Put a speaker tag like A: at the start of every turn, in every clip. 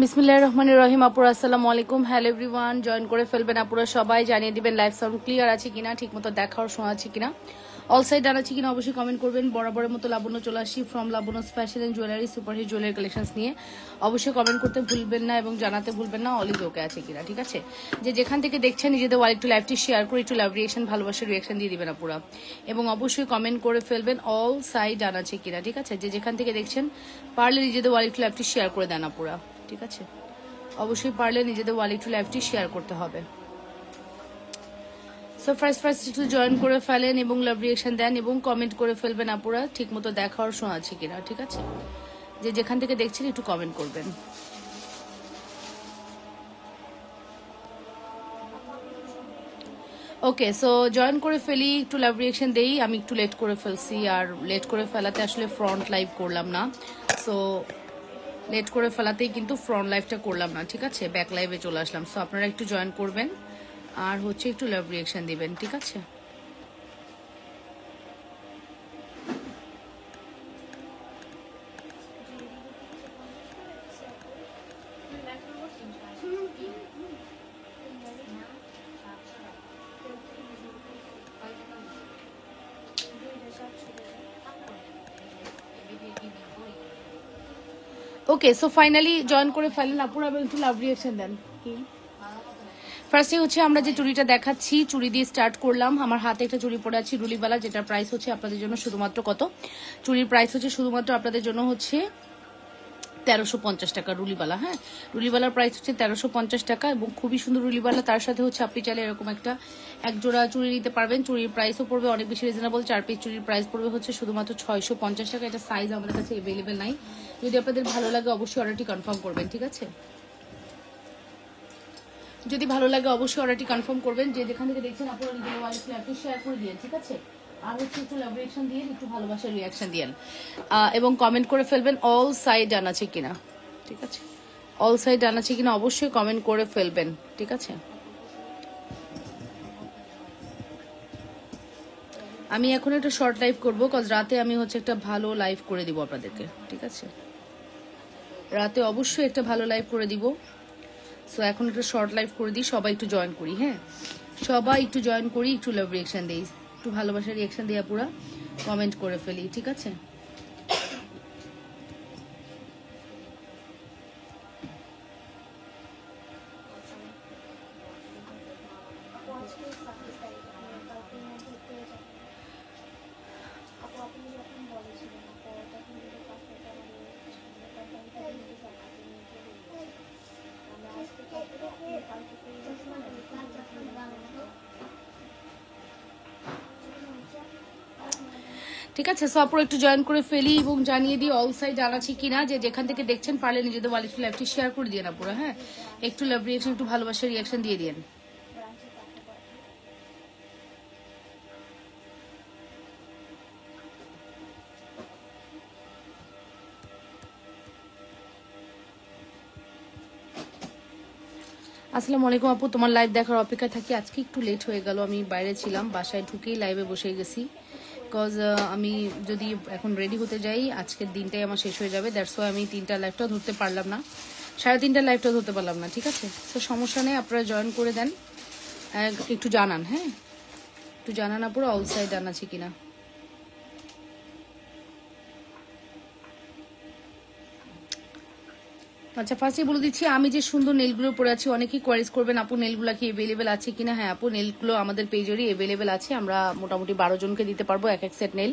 A: বিসমিল্লাহির রহমানির রহিম। আপুরা আসসালামু আলাইকুম। হ্যালো এভরিওয়ান, জয়েন করে ফেলবেন আপুরা সবাই, জানিয়ে দিবেন লাইভ সাউন্ড ক্লিয়ার আছে কিনা, ঠিকমতো দেখা আর শোনা আছে কিনা, অল সাইড ডান আছে কিনা অবশ্যই কমেন্ট করবেন। বরাবরের মতো লাবণ্য চলে আসি from Labanya's fashion and jewellery superhit jewellery collections নিয়ে। অবশ্যই কমেন্ট করতে ভুলবেন না এবং জানাতে ভুলবেন না অল ইজ ওকে আছে কিনা, ঠিক আছে। যে যেখান থেকে দেখছেন নিজেদের ওয়াল একটু লাইভটি শেয়ার করে একটু লাভ রিয়েকশন, ভালোবাসার রিয়েকশন দিয়ে দিবেন আপুরা, এবং অবশ্যই কমেন্ট করে ফেলবেন অল সাইড ডান আছে কিনা, ঠিক আছে। যে যেখান থেকে দেখছেন পারলে নিজেদের ওয়াল একটু লাইভটি শেয়ার করে দেন আপুরা, ঠিক আছে। অবশ্যই পারলে নিজেদের ওয়ালেট লাইভটি শেয়ার করতে হবে। সো ফার্স্ট একটু জয়েন করে ফেলেন এবং লাভ রিয়েকশন দেন এবং কমেন্ট করে ফেলবেন আপুরা, ঠিক মতো দেখা আর শোনা আছে কিনা, ঠিক আছে। যে যেখান থেকে দেখছেন একটু কমেন্ট করবেন। ওকে, সো জয়েন করে ফেলি, একটু লাভ রিয়েকশন দেই। আমি একটু লেট করে ফেলছি, আর লেট করে ফেলাতে আসলে ফ্রন্ট লাইভ করলাম না। সো লেট করে ফেলাতেই কিন্তু ফ্রন্ট লাইভটা করলাম না, ঠিক আছে, ব্যাক লাইভে চলে আসলাম। সো আপনারা একটু জয়েন করবেন আর হচ্ছে একটু লাভ রিয়েকশন দিবেন, ঠিক আছে। ওকে, সো ফাইনালি জয়েন করে ফেলেন আপুরা এবং একটু লাভ রিয়েকশন দেন। ফার্স্টে হচ্ছে আমরা যে চুড়িটা দেখাচ্ছি, চুড়ি দিয়ে স্টার্ট করলাম। আমার হাতে একটা চুড়ি পরে আছে রুলিবালা, যেটার প্রাইস হচ্ছে আপনাদের জন্য শুধুমাত্র কত, চুড়ির প্রাইস হচ্ছে শুধুমাত্র আপনাদের জন্য হচ্ছে 1350 টাকা রুলিবালা। হ্যাঁ, রুলিবালার প্রাইস হচ্ছে 1350 টাকা এবং খুবই সুন্দর রুলিবালা। তার সাথে হচ্ছে আপনি চাইলে এরকম একটা এক জোড়া চুড়ি নিতে পারবেন। চুড়ির প্রাইসও পড়বে অনেক বেশি রিজনেবল, 4 পিস চুড়ির প্রাইস পড়বে হচ্ছে শুধুমাত্র 650 টাকা। এটা সাইজ আমাদের কাছে অ্যাভেলেবেল নাই, যদি আপনাদের ভালো লাগে অবশ্যই অর্ডারটি কনফার্ম করবেন, ঠিক আছে। যদি ভালো লাগে অবশ্যই অর্ডারটি কনফার্ম করবেন। যে যেখান থেকে দেখছেন আপনারা নিজের ওয়ালেটে একটু শেয়ার করে দিন, ঠিক আছে। আর হচ্ছে একটু লাভ রিয়েকশন দিয়ে একটু ভালোবাসার রিয়াকশন দিয়েন এবং কমেন্ট করে ফেলবেন অল সাইড ডান আছে কিনা, ঠিক আছে। অল সাইড ডান আছে কিনা অবশ্যই কমেন্ট করে ফেলবেন, ঠিক আছে। আমি এখন একটা শর্ট লাইভ করবো, কজ রাতে আমি হচ্ছে একটা ভালো লাইভ করে দিব আপনাদেরকে, ঠিক আছে। রাতে অবশ্যই একটা ভালো লাইভ করে দিব। সো এখন একটা শর্ট লাইভ করে দিই, সবাই একটু জয়েন করি। হ্যাঁ, সবাই একটু জয়েন করি, একটু লাভ রিয়েকশন দিই, একটু ভালোবাসার রিয়েকশন দিয়ে পুরা কমেন্ট করে ফেলি, ঠিক আছে। ঠিক আছে, সো আপুরা একটু জয়েন করে ফেলি এবং জানিয়ে দিই অল সাইড ডান আছে কিনা। যে যেখান থেকে দেখছেন পারলে নিজেদের ওয়ালেট লাইভটি শেয়ার করে দিয়ে আপুরা। হ্যাঁ, একটু লাভ রিয়েকশন, একটু ভালোবাসার রিয়েকশন দিয়ে দিন। আসসালামু আলাইকুম আপু, তোমার লাইভ দেখার অপেক্ষায় থাকি। আজকে একটু লেট হয়ে গেল, আমি বাইরে ছিলাম, বাসায় ঢুকেই লাইভে বসে গেছি। বিকজ আমি যদি এখন রেডি হতে যাই আজকের দিনটাই আমার শেষ হয়ে যাবে। দ্যাটস ওয়াই আমি 3টা লাইভটাও ধরতে পারলাম না, 3:30 লাইভটাও ধরতে পারলাম না, ঠিক আছে। তো সমস্যা নেই, আপনারা জয়েন করে দেন, একটু জানান। হ্যাঁ, একটু জানান আপুরা অল সাইড ডান আছে কিনা। আচ্ছা, ফার্স্টে বলে দিচ্ছি আমি যে সুন্দর নেলগুলো পরে আছি, অনেকেই কোয়ারিজ করবেন আপু নেলগুলো কি অ্যাভেলেবেল আছে কিনা। হ্যাঁ আপু, নেলগুলো আমাদের পেজেরই অ্যাভেলেবেল আছে। আমরা মোটামুটি 12 জনকে দিতে পারবো এক এক সেট নেল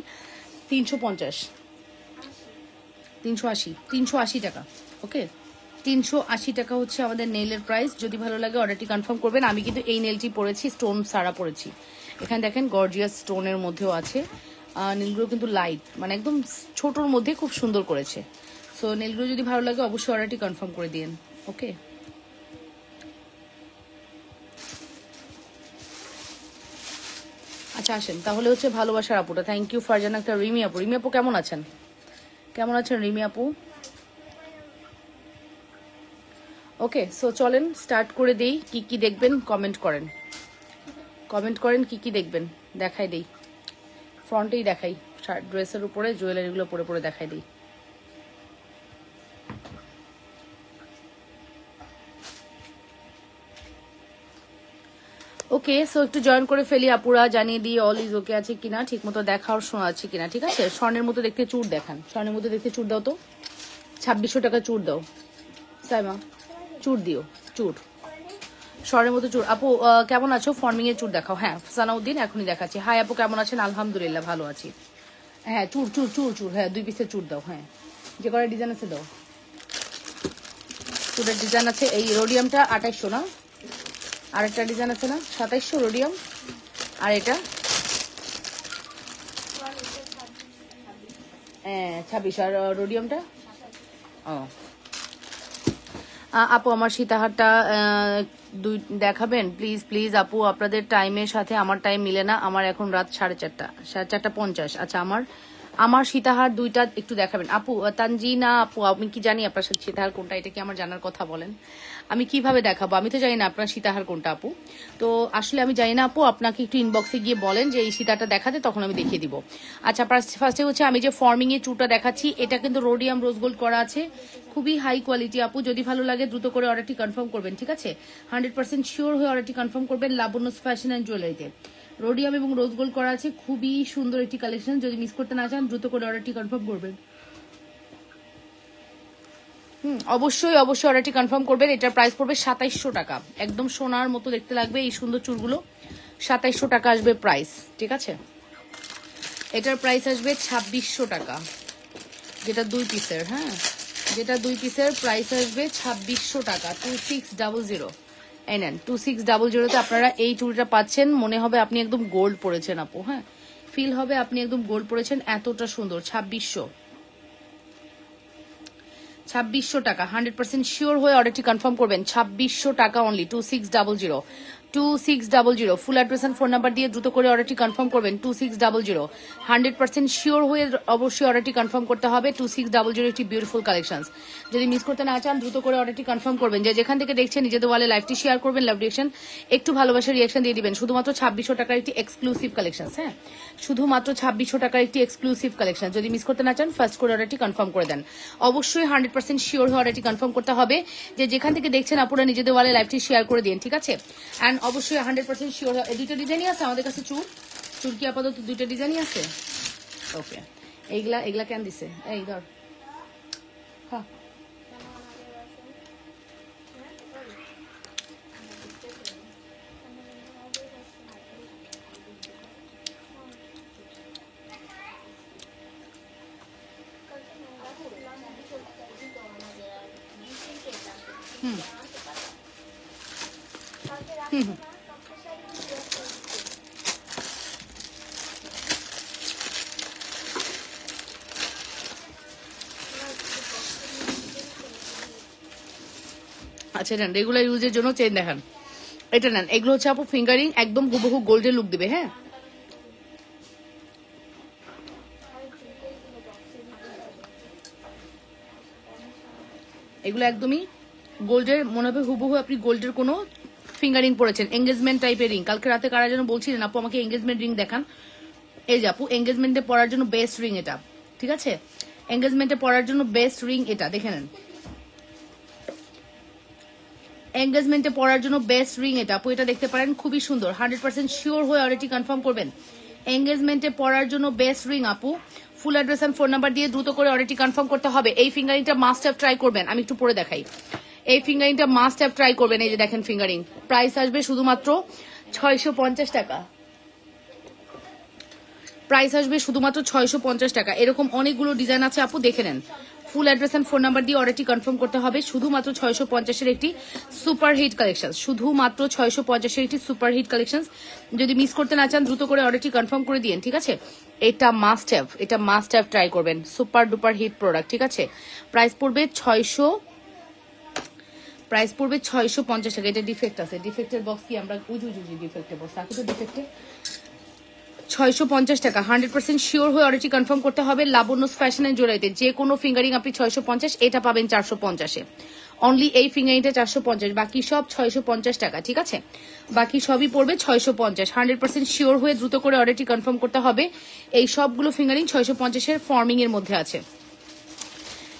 A: 380 টাকা। ওকে, 380 টাকা হচ্ছে আমাদের নেইলের প্রাইস। যদি ভালো লাগে অর্ডারটি কনফার্ম করবেন। আমি কিন্তু এই নেলটি পরেছি, স্টোন সারা পরেছি। এখানে দেখেন গর্জিয়াস স্টোনের মধ্যেও আছে। নীলগুলো কিন্তু লাইট, মানে একদম ছোটোর মধ্যে খুব সুন্দর করেছে। সো নীলগুলো যদি ভালো লাগে অবশ্যই অর্ডারটি কনফার্ম করে দিন। ওকে, আচ্ছা আসেন তাহলে হচ্ছে ভালোবাসার আপুটা। Thank you Farzana Akter. রিমি আপু, রিমি আপু কেমন আছেন? কেমন আছেন রিমি আপু? ওকে, সো চলেন স্টার্ট করে দেই। কি কি দেখবেন কমেন্ট করেন, কমেন্ট করেন কি কি দেখবেন, দেখাই দেই। ফ্রন্টেই দেখাই, শার্ট ড্রেসের উপরে জুয়েলারিগুলো পরে পরে দেখাই দিই। ওকে, সো একটু জয়েন করে ফেলি আপুরা, জানিয়ে দিই অল ইজ ওকে আছে কিনা, ঠিক মতো দেখা আর শোনা আছে কিনা। ঠিক আছে, স্বর্ণের মতো দেখতে চুর দেখান, স্বর্ণের মতো দেখতে চুর দাও তো, 2600 টাকা চুর দাও সাইমা, চুর দিও, চুর স্বর্ণের মতো চুর। আপু কেমন আছো? ফর্মিং এর চুর দেখাও। হ্যাঁ সানাউদ্দিন এখনই দেখাচ্ছি। হাই আপু কেমন আছেন? আলহামদুলিল্লাহ ভালো আছি। হ্যাঁ চুর চুর চুর চুর, হ্যাঁ 2 পিসের চুর দাও। হ্যাঁ যে কটা ডিজাইন আছে দাও, চুরের ডিজাইন আছে। এই রোডিয়ামটা 2800 না, আরেকটা ডিজাইন আছে না 2700 রোডিয়াম, আর এটা 26, আর রোডিয়ামটা ও। আপু আমার সীতাহারটা দেখাবেন প্লিজ প্লিজ আপু, আপনাদের টাইমের সাথে আমার টাইম মিলে না, আমার এখন রাত 4:30 আচ্ছা আমার সীতাহার 2টা একটু দেখাবেন আপু। তানজিনা আপু, আমি কি জানি আপনার সাথে সীতাহার কোনটা, এটা কি আমার জানার কথা? বলেন আমি কিভাবে দেখাবো, আমি তো জানি না আপনার সীতাহার কোনটা আপু। তো আসলে আমি জানি না আপু, আপনাকে একটু ইনবক্সে গিয়ে বলেন যে এই সীতাটা দেখাতে, তখন আমি দেখিয়ে দিব। আচ্ছা ফার্স্টে হচ্ছে আমি যে ফর্মিং এর চুটা দেখাচ্ছি, এটা কিন্তু রোডিয়াম রোজ গোল্ড করা আছে, খুবই হাই কোয়ালিটি আপু। যদি ভালো লাগে দ্রুত করে অর্ডারটি কনফার্ম করবেন, ঠিক আছে? 100% শিওর হয়ে অর্ডারটি কনফার্ম করবেন লাবণ্যস ফ্যাশন অ্যান্ড জুয়েলারিতে। রোডিয়াম এবং রোজ গোল্ড করা আছে, খুবই সুন্দর একটি কালেকশন। যদি মিস করতে না চান দ্রুত করে অর্ডারটি কনফার্ম করবেন। অবশ্যই অবশ্যই অর্ডারটি কনফার্ম করবেন। এটার প্রাইস পড়বে 2700 টাকা, একদম সোনার মতো দেখতে লাগবে এই সুন্দর চুলগুলো। 2700 টাকা আসবে প্রাইস, ঠিক আছে? এটার প্রাইস আসবে 2600 টাকা, যেটা 2 পিসের। হ্যাঁ যেটা 2 পিসের প্রাইস আসবে 2600 টাকা, 2600। এই নেন 2600-তে আপনারা এই চুড়িটা পাচ্ছেন। মনে হবে আপনি একদম গোল্ড পরেছেন আপু। হ্যাঁ ফিল হবে আপনি একদম গোল্ড পরেছেন, এতটা সুন্দর। 2600 টাকা, 100% শিওর হয়ে অর্ডারটি কনফার্ম করবেন। 2600 টাকা only, 2600 full address and phone number দিয়ে দ্রুত করে অর্ডারটি কনফার্ম করবেন। 2600 100% শিওর হয়ে অবশ্যই অর্ডারটি কনফার্ম করতে হবে। 2600 একটি বিউটিফুল কালেকশনস। যদি মিস করতে না চান দ্রুত করে অর্ডারটি কনফার্ম করবেন। যে যেখান থেকে দেখছেন নিজেদের ওয়ালে লাইভটি শেয়ার করবেন, লাভ রিয়েকশন একটু ভালোবাসার রিয়েকশন দিয়ে দিবেন। শুধুমাত্র 2600 টাকার একটি এক্সক্লুসিভ কালেকশন। হ্যাঁ শুধুমাত্র 2600 টাকার একটি এক্সক্লুসিভ কালেকশন। যদি মিস করতে না চান ফার্স্ট করে অর্ডারটি কনফার্ম করে দেন। অবশ্যই 100% শিওর হয়ে অর্ডারটি কনফার্ম করতে হবে। যে যেখান থেকে দেখছেন আপনারা নিজেদের ওয়ালে লাইভটি শেয়ার করে দিন, ঠিক আছে? এন্ড অবশ্যই 100% শিওর। দুইটা ডিজাইনই আছে আমাদের কাছে, চুর কি আপাতত 2টা ডিজাইনই আছে। ওকে এগুলা কেন দিছে? এই ধর হ্যাঁ আচ্ছা নেন রেগুলার ইউজের জন্য চেন দেখান। এটা নেন, এগুলো হচ্ছে আপু ফিঙ্গারিং, একদম হুবহু গোল্ডের লুক দিবে। হ্যাঁ এগুলো একদমই গোল্ডের, মনে হবে হুবহু আপনি গোল্ডের কোনো ফিঙ্গারিং পড়েছেন। এঙ্গেজমেন্ট টাইপের রিং, কালকে রাতে কারা যেন বলছিলেন আপু আমাকে এঙ্গেজমেন্ট রিং দেখান। এই যে আপু এঙ্গেজমেন্টে পরার জন্য বেস্ট রিং এটা, ঠিক আছে? এঙ্গেজমেন্টে পরার জন্য বেস্ট রিং এটা, দেখে নেন। এঙ্গেজমেন্টে পরার জন্য বেস্ট রিং এটা আপু, এটা দেখতে পারেন, খুবই সুন্দর। 100% শিওর হয়ে অর্ডারটি কনফার্ম করবেন। এঙ্গেজমেন্টে পরার জন্য বেস্ট রিং আপু। Full address and phone number দিয়ে দ্রুত করে অর্ডারটি কনফার্ম করতে হবে। এই ফিঙ্গারিংটা মাস্ট হ্যাভ ট্রাই করবেন, আমি একটু পরে দেখাই। এই ফিঙ্গারিংটা মাস্ট হ্যাভ ট্রাই করবেন। এই যে দেখেন ফিঙ্গারিং, প্রাইস আসবে শুধুমাত্র 650 টাকা। প্রাইস আসবে শুধুমাত্র 650 টাকা। এরকম অনেকগুলো ডিজাইন আছে আপু, দেখে নেন। Full address and phone number দিয়ে অর্ডারটি কনফার্ম করতে হবে। শুধুমাত্র 650-এর একটি সুপার হিট কালেকশন, শুধুমাত্র 650-এর একটি সুপার হিট কালেকশন। যদি মিস করতে না চান দ্রুত করে অর্ডারটি কনফার্ম করে দিন, ঠিক আছে? এটা মাস্ট হ্যাভ, এটা মাস্ট হ্যাভ ট্রাই করবেন। সুপার ডুপার হিট প্রোডাক্ট, ঠিক আছে? প্রাইস পড়বে 650 টাকা। এটা ডিফেক্ট আছে, ডিফেক্টের বক্স কি আমরা উজু ডিফেক্টের বক্স আছে তো ডিফেক্টে 650 টাকা। 100% শিওর হয়ে অর্ডারটি কনফার্ম করতে হবে। লাবণ্যস ফ্যাশন এন্ড জুয়েলারিতে যে কোনো ফিঙ্গারিং আপনি 650, এটা পাবেন 450-এ। অনলি এই ফিঙ্গারিংটা 450, বাকি সব 650 টাকা, ঠিক আছে? বাকি সবই পড়বে 650। 100% শিওর হয়ে দ্রুত করে অর্ডারটি কনফার্ম করতে হবে। এই সবগুলো ফিঙ্গারিং 650-এর ফর্মিং এর মধ্যে আছে।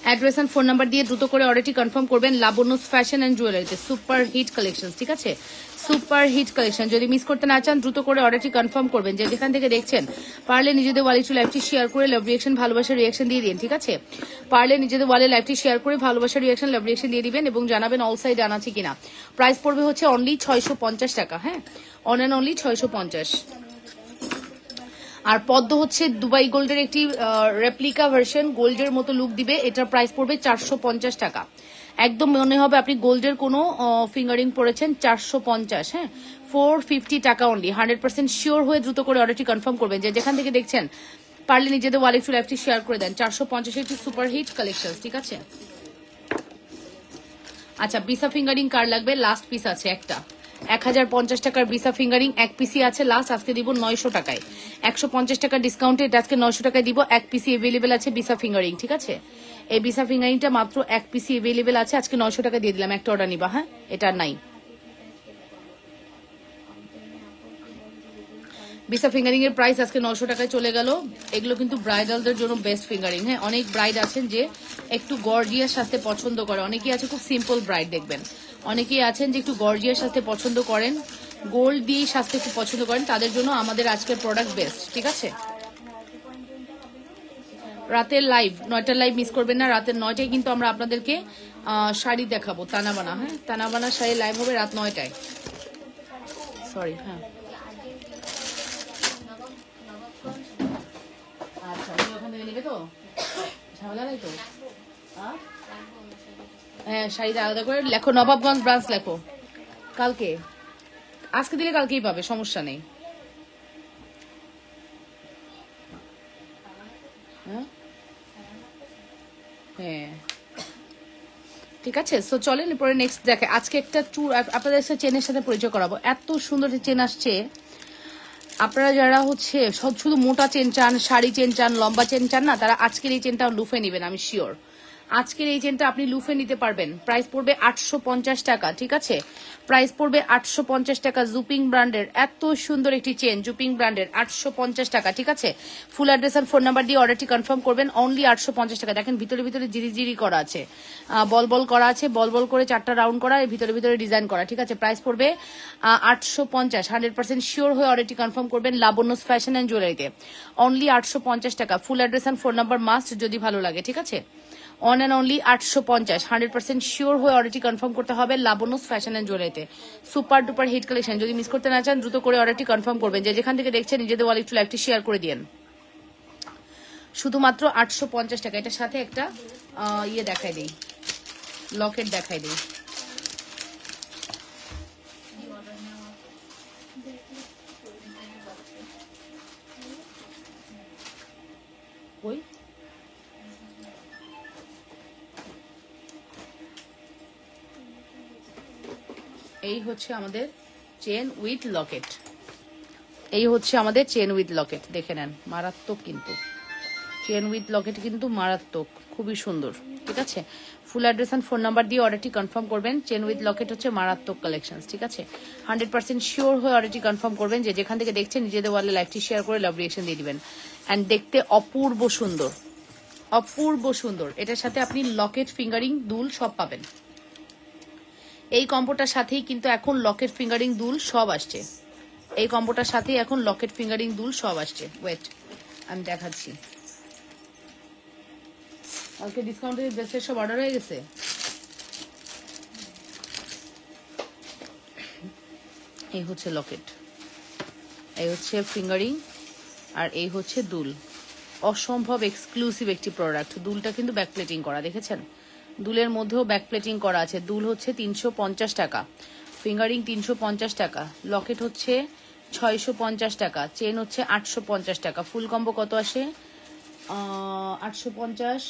A: অ্যাড্রেস এন্ড ফোন নাম্বার দিয়ে দ্রুত করে অর্ডারটি কনফার্ম করবেন লাবণ্যস ফ্যাশন অ্যান্ড জুয়েলারিতে। সুপার হিট কালেকশন, ঠিক আছে, সুপার হিট কালেকশন। যদি মিস করতে না চান দ্রুত করে অর্ডারটি কনফার্ম করবেন, যে যেখান থেকে দেখছেন। পারলে নিজেদের ওয়ালে একটু লাইভটি শেয়ার করে লাভ রিয়াকশন ভালোবাসার রিয়াকশন দিয়ে দিন, ঠিক আছে। পারলে নিজেদের ওয়ালে লাইভটি শেয়ার করে ভালোবাসার রিয়াকশন লাভ রিয়াকশন দিয়ে দিবেন এবং জানাবেন অল সাইড ডান আছে কিনা। প্রাইস পড়বে হচ্ছে অনলি 650 টাকা, হ্যাঁ, অন অ্যান্ড অনলি 650। আর পদ্ম হচ্ছে দুবাই গোল্ডের একটি রেপ্লিকা ভার্সন, গোল্ডের মতো লুক দিবে। এটার প্রাইস পড়বে 450 টাকা। একদম মনে হবে আপনি গোল্ডের কোনো ফিঙ্গারিং পরেছেন। 450, হ্যাঁ, 450 টাকা অনলি। 100% শিওর হয়ে দ্রুত করে অর্ডারটি কনফার্ম করবেন, যে যেখান থেকে দেখছেন। পারলে নিজেদের ওয়ালে একটু লাইভটি শেয়ার করে দেন। 450 একটি সুপার হিট কালেকশন, ঠিক আছে। আচ্ছা, বিসা ফিঙ্গারিং কার লাগবে? লাস্ট পিস আছে একটা, 1050 টাকার বিসা ফিঙ্গারিং এক পিসি আছে লাস্ট। আজকে দিব 900 টাকায়, 150 টাকা ডিসকাউন্টে এটা আজকে 900 টাকায় দিব। এক পিসি এভেলেবেল আছে বিসা ফিঙ্গারিং, ঠিক আছে। এই বিসা ফিঙ্গারিংটা মাত্র এক পিসি এভেলেবেল আছে, আজকে 900 টাকা দিয়ে দিলাম। একটা অর্ডার নিবা, হ্যাঁ, এটা নাই। বিসা ফিঙ্গারিং এর প্রাইস আজকে 900 টাকায় চলে গেল। এগুলো কিন্তু ব্রাইডালদের জন্য বেস্ট ফিঙ্গারিং, হ্যাঁ। অনেক ব্রাইড আছেন যে একটু গর্জিয়াস সাজতে পছন্দ করে, অনেকেই আছে খুব সিম্পল ব্রাইড দেখবেন, অনেকেই আছেন যে একটু গর্জিয়াস সাজতে পছন্দ করেন, গোল্ড দিয়ে সাজতে খুব পছন্দ করেন, তাদের জন্য আমাদের আজকের প্রোডাক্ট বেস্ট, ঠিক আছে। রাতের লাইভ 9টার লাইভ মিস করবেন না। রাতের 9টায় কিন্তু আমরা আপনাদেরকে শাড়ি দেখাবো, তানাবানা, হ্যাঁ, তানাবানা শাড়ি লাইভ হবে রাত 9টায়। সরি, হ্যাঁ, আচ্ছা, ওখান থেকে নেবে তো, ঝামেলা নাই তো। হ্যাঁ, শাড়িটা আলাদা করে লেখো, নবাবগঞ্জ ব্রাঞ্চ লেখো। কালকে, আজকে দিলে কালকেই পাবে, সমস্যা নেই। হ্যাঁ, ঠিক আছে। সো চলেন পরে নেক্সট দেখে। আজকে একটা ট্যুর আপনাদের সাথে চেনের সাথে পরিচয় করাবো। এত সুন্দর চেন আসছে। আপনারা যারা হচ্ছে শুধু মোটা চেন চান, শাড়ি চেন চান, লম্বা চেন চান না, তারা আজকের এই চেনটা লুফে নেবেন, আমি শিওর। আজকের এই চেনটা আপনি লুফে নিতে পারবেন। প্রাইস পড়বে 850 টাকা, ঠিক আছে। প্রাইস পড়বে 850 টাকা। জুপিং ব্র্যান্ডের এত সুন্দর একটি চেন, জুপিং ব্র্যান্ডের 850 টাকা, ঠিক আছে। ফুল অ্যাড্রেস আর ফোন নাম্বার দিয়ে অর্ডারটি কনফার্ম করবেন। অনলি 850 টাকা। দেখেন ভিতরে ভিতরে জিরি জিরি করা আছে, বল বল করা আছে, বল বল করে 4টা রাউন্ড করা, ভিতরে ভিতরে ডিজাইন করা, ঠিক আছে। প্রাইস পড়বে 850। 100% শিওর হয়ে অর্ডারটি কনফার্ম করবেন লাবণ্যস ফ্যাশন অ্যান্ড জুয়েলারিতে। অনলি 850 টাকা। ফুল অ্যাড্রেস আর ফোন নাম্বার মাস্ট যদি ভালো লাগে, ঠিক আছে। On and only 850। 100% শিওর হয়ে অর্ডারটি কনফার্ম করতে হবে লাবণ্যস ফ্যাশন অ্যান্ড জুয়েলারিতে। Super duper hit collection. যদি মিস করতে না চান দ্রুত করে অর্ডারটি কনফার্ম করবেন, যে যেখান থেকে দেখছেন নিজেদের ওয়ালে একটু লাইভটি শেয়ার করে দিন। শুধুমাত্র 850 টাকা। এটার সাথে একটা ইয়ে দেখাই দিই, লকেট দেখাই দিই। ওই এই হচ্ছে আমাদের চেন উইথ লকেট, এই হচ্ছে আমাদের চেন উইথ লকেট। দেখে নেন, মারাত্মক কিন্তু চেন উইথ লকেট, কিন্তু মারাত্মক, খুবই সুন্দর, ঠিক আছে। Full address and phone number দিয়ে অর্ডারটি কনফার্ম করবেন। চেন উইথ লকেট হচ্ছে মারাত্মক কালেকশন, ঠিক আছে। 100% শিওর হয়ে অর্ডারটি কনফার্ম করবেন, যে যেখান থেকে দেখছেন নিজেদের ওয়ালে লাইভটি শেয়ার করে লাভ রিয়েকশন দিয়ে দিবেন। অ্যান্ড দেখতে অপূর্ব সুন্দর, অপূর্ব সুন্দর। এটার সাথে আপনি লকেট, ফিঙ্গারিং, দুল সব পাবেন। এই কম্বোটার সাথেই কিন্তু এখন লকেট, ফিঙ্গারিং, দুল সব আসছে। এই কম্বোটার সাথেই এখন লকেট, ফিঙ্গারিং, দুল সব আসছে। ওয়েট, আমি দেখাচ্ছি। কালকে ডিসকাউন্টের ড্রেসের সব অর্ডার হয়ে গেছে। এই হচ্ছে লকেট, এই হচ্ছে ফিঙ্গারিং, আর এই হচ্ছে দুল। অসম্ভব এক্সক্লুসিভ একটি প্রোডাক্ট। দুলটা কিন্তু ব্যাক প্লেটিং করা, দেখেছেন। দুলের মধ্যেও ব্যাক প্লেটিং করা আছে। দুল হচ্ছে 350 টাকা, ফিঙ্গারিং 350 টাকা, লকেট হচ্ছে 650 টাকা, চেন হচ্ছে 850 টাকা। ফুল কম্বো কত আসে? 850,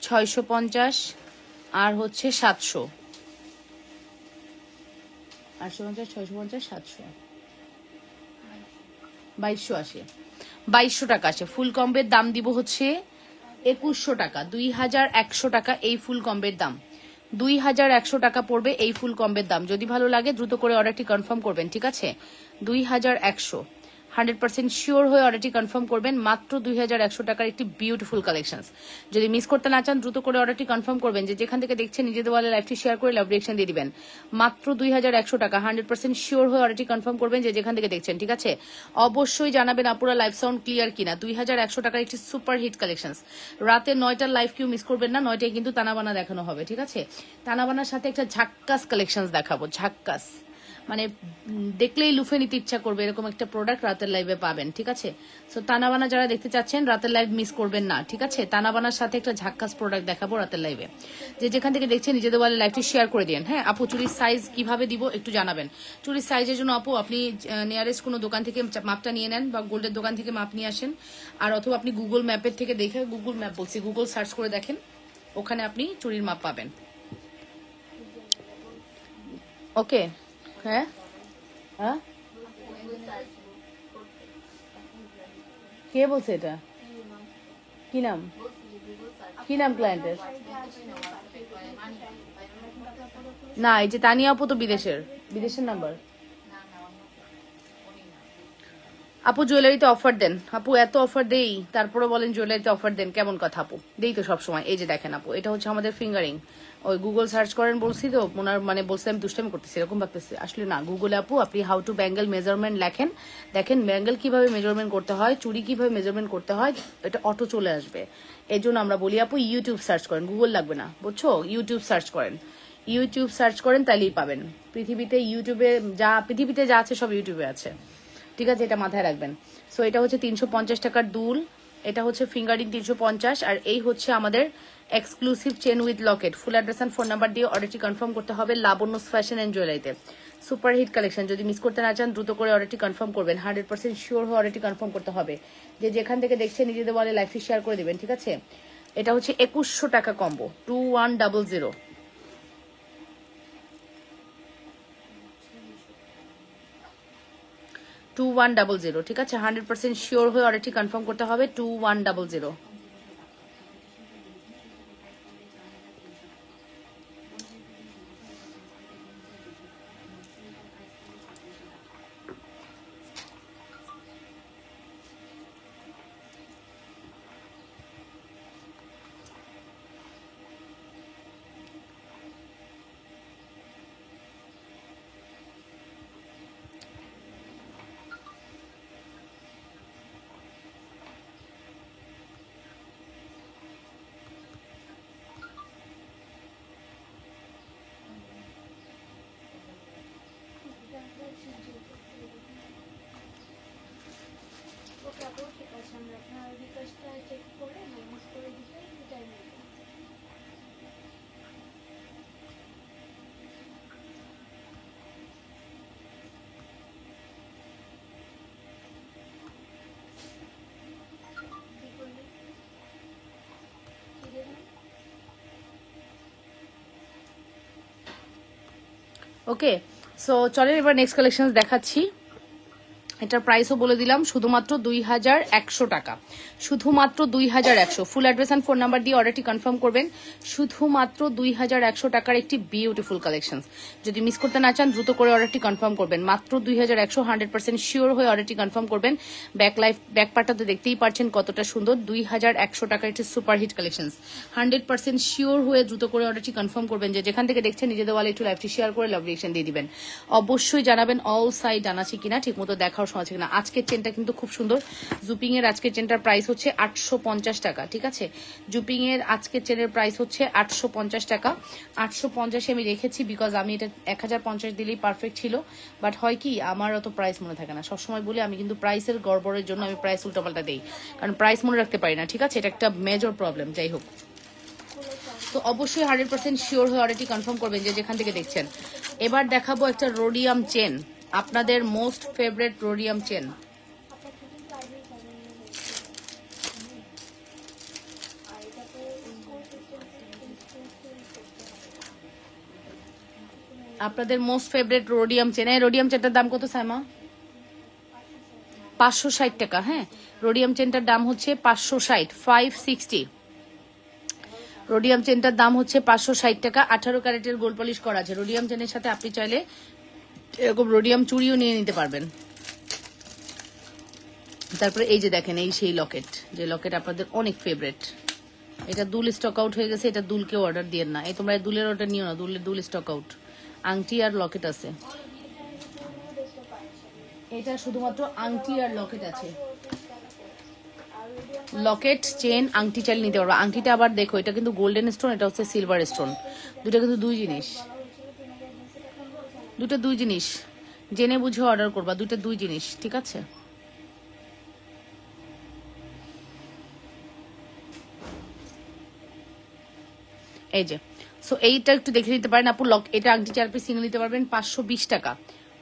A: 650 আর হচ্ছে 700। 850, 650, 700, 2200 আসে। 2200 টাকা আসে। ফুল কম্বের দাম দিব হচ্ছে 2100 টাকা, 2100 টাকা এই ফুল কম্বের দাম। 2100 টাকা পড়বে এই ফুল কম্বের দাম। যদি ভালো লাগে দ্রুত করে অর্ডারটি কনফার্ম করবেন, ঠিক আছে। 2100। 100% শিওর হয়ে অর্ডারটি কনফার্ম করবেন। মাত্র 2100 টাকার একটি বিউটিফুল কালেকশন। যদি মিস করতে না চান দ্রুত করে অর্ডারটি কনফার্ম করবেন। যে যেখান থেকে দেখছেন নিজেদের ওয়ালে লাইভটি শেয়ার করে লাভ রিঅ্যাকশন দিয়ে দিবেন। মাত্র 2100 টাকা 100% শিওর হয়ে অর্ডারটি কনফার্ম করবেন যে যেখান থেকে দেখছেন, ঠিক আছে? অবশ্যই জানাবেন আপুরা লাইভ সাউন্ড ক্লিয়ার কিনা। 2100 টাকার একটি সুপার হিট কালেকশন। রাতে 9টার লাইভ কিউ মিস করবেন না, 9টায় কিন্তু তানাবানা দেখানো হবে, ঠিক আছে? তানাবানার সাথে একটা ঝাক্কাস কালেকশন দেখাবো, ঝাক্কাস মানে দেখলেই লুফে নিতে ইচ্ছা করবে এরকম একটা প্রোডাক্ট রাতের লাইভে পাবেন, ঠিক আছে? সো তানাবানা যারা দেখতে চাচ্ছেন রাতের লাইভ মিস করবেন না, ঠিক আছে? তানাবানার সাথে একটা ঝাক্কাস প্রোডাক্ট দেখাবো রাতের লাইভে। যে যেখান থেকে দেখছেন নিজেদের ওয়ালে লাইভটি শেয়ার করে দিন। হ্যাঁ আপু, চুরির সাইজ কিভাবে দিব একটু জানাবেন। চুরির সাইজের জন্য আপু আপনি নিয়ারেস্ট কোনো দোকান থেকে মাপটা নিয়ে নেন বা গোল্ডের দোকান থেকে মাপ নিয়ে আসেন, আর অথবা আপনি গুগল ম্যাপের থেকে দেখে, গুগল ম্যাপ বলছি, গুগল সার্চ করে দেখেন, ওখানে আপনি চুরির মাপ পাবেন। ওকে, হ্যাঁ হ্যাঁ, কে বলছে এটা? কি নাম, কি নাম ক্লায়েন্টের? না, এই যে তানিয়া আপু তো বিদেশের নাম্বার। আপু জুয়েলারিতে অফার দেন। আপু এত অফার দেই তারপরে বলেন জুয়েলারিতে অফার দেন, কেমন কথা আপু? দেই তো সবসময়। এই যে দেখেন আপু, এটা হচ্ছে আমাদের ফিঙ্গারিং। ওই গুগল সার্চ করেন বলছি তো, ওনার মানে বলছি আমি দুষ্টামি করতেছি এরকম ভাবতেছি, আসলে না। গুগলে আপু আপনি হাউ টু ব্যাঙ্গেল মেজারমেন্ট লেখেন, দেখেন ব্যাঙ্গেল কিভাবে মেজারমেন্ট করতে হয়, চুড়ি কিভাবে মেজারমেন্ট করতে হয়, এটা অটো চলে আসবে। এই জন্য আমরা বলি আপু ইউটিউব সার্চ করেন, গুগল লাগবে না, বুঝছো? ইউটিউব সার্চ করেন, ইউটিউব সার্চ করেন, তাইলেই পাবেন। পৃথিবীতে পৃথিবীতে যা আছে সব ইউটিউবে আছে, ঠিক আছে? এটা মাথায় রাখবেন। সো এটা হচ্ছে 350 টাকার দুল, এটা হচ্ছে ফিঙ্গারিং 350, আর এই হচ্ছে আমাদের exclusive chain with locket. Full address and phone number দিয়ে অর্ডারটি কনফার্ম করতে হবে লাবণ্য ফ্যাশন এন্ড জুয়েলারিতে। Super hit collection. যদি মিস করতে না চান দ্রুত করে অর্ডারটি কনফার্ম করবেন। 100% শিওর হয়ে অর্ডারটি কনফার্ম করতে হবে। যে যেখান থেকে দেখছেন নিজেদের বলে লাইভটি শেয়ার করে দিবেন, ঠিক আছে? এটা হচ্ছে 2100 টাকা কম্বো, 2100। ঠিক আছে? 100% শিওর হয়ে অর্ডারটি কনফার্ম করতে হবে। 2100। ওকে, সো চলেন এবার নেক্সট কালেকশন দেখাচ্ছি। এটার প্রাইসও বলে দিলাম, শুধুমাত্র 2100 টাকা, শুধুমাত্র 2100। Full address and phone number দিয়ে অর্ডারটি কনফার্ম করবেন। শুধুমাত্র 2100 টাকার একটি বিউটিফুল কালেকশন। যদি মিস করতে না চান দ্রুত করে অর্ডারটি কনফার্ম করবেন। মাত্র 2100, 100% শিওর হয়ে অর্ডারটি কনফার্ম করবেন। ব্যাক পার্টটা তো দেখতেই পাচ্ছেন কতটা সুন্দর। 2100 টাকার একটি সুপার হিট কালেকশন। 100% শিওর হয়ে দ্রুত করে অর্ডারটি কনফার্ম করবেন। যে যেখান থেকে দেখছেন নিজেদের ওয়ালে একটু লাইভটি শেয়ার করে লাভ রিঅ্যাকশন দিয়ে দিবেন। অবশ্যই জানাবেন অল সাইড আনাছি কিনা, ঠিক মতো দেখার সময় আছে কিনা। আজকের চেনটা কিন্তু খুব সুন্দর। জুপিং এর আজকের চেনটার প্রাইস হচ্ছে 850 টাকা, ঠিক আছে? জুপিং এর আজকের চেনের প্রাইস হচ্ছে 850 টাকা। 850 আমি রেখেছি বিকজ আমি এটা 1050 দিলেই পারফেক্ট ছিল, বাট হয় কি আমার অত প্রাইস মনে থাকে না। সবসময় বলি আমি কিন্তু প্রাইসের গড়বড়ের জন্য আমি প্রাইস উল্টাপাল্টা দেই, কারণ প্রাইস মনে রাখতে পারি না, ঠিক আছে? এটা একটা মেজর প্রবলেম। যাই হোক, তো অবশ্যই 100% শিওর হয়ে অর্ডারটি কনফার্ম করবেন যে যেখান থেকে দেখছেন। এবার দেখাবো একটা রোডিয়াম চেন, আপনাদের মোস্ট ফেভারিট রোডিয়াম চেন। আপনাদের মোস্ট ফেভারিট রোডিয়াম চেন। এই রোডিয়াম চেনটার দাম কত সাইমা? 560 টাকা। হ্যাঁ, রোডিয়াম চেনটার দাম হচ্ছে 560, 560। রোডিয়াম চেনটার দাম হচ্ছে 560 টাকা। 18 ক্যারেটের গোল্ড পলিশ করা আছে। রোডিয়াম চেনের সাথে আপনি চাইলে এরকম রোডিয়াম চুড়িও নিয়ে নিতে পারবেন। তারপরে এই যে দেখেন, এই সেই লকেট, যে লকেট আপনাদের অনেক ফেভারিট। এটা দুল স্টক আউট হয়ে গেছে, এটা দুলকে অর্ডার দিয়েন না। এই তোমরা দুলের অর্ডার নিও না, দুল স্টক আউট। আংটি আর লকেট আছে, এটা শুধুমাত্র আংটি আর লকেট আছে। লকেট, চেন, আংটি চাইলে নিতে পারবো। আংটিটা আবার দেখো, এটা কিন্তু গোল্ডেন স্টোন, এটা হচ্ছে সিলভার স্টোন। দুটা কিন্তু দুই জিনিস, দুটো দুই জিনিস, জেনে বুঝে অর্ডার করবা, দুটো দুই জিনিস, ঠিক আছে? এই যে, সো এইটা একটু দেখে নিতে পারেন আপু। এটা আংটি 4 পিস সিঙ্গেল নিতে পারবেন 520 টাকা।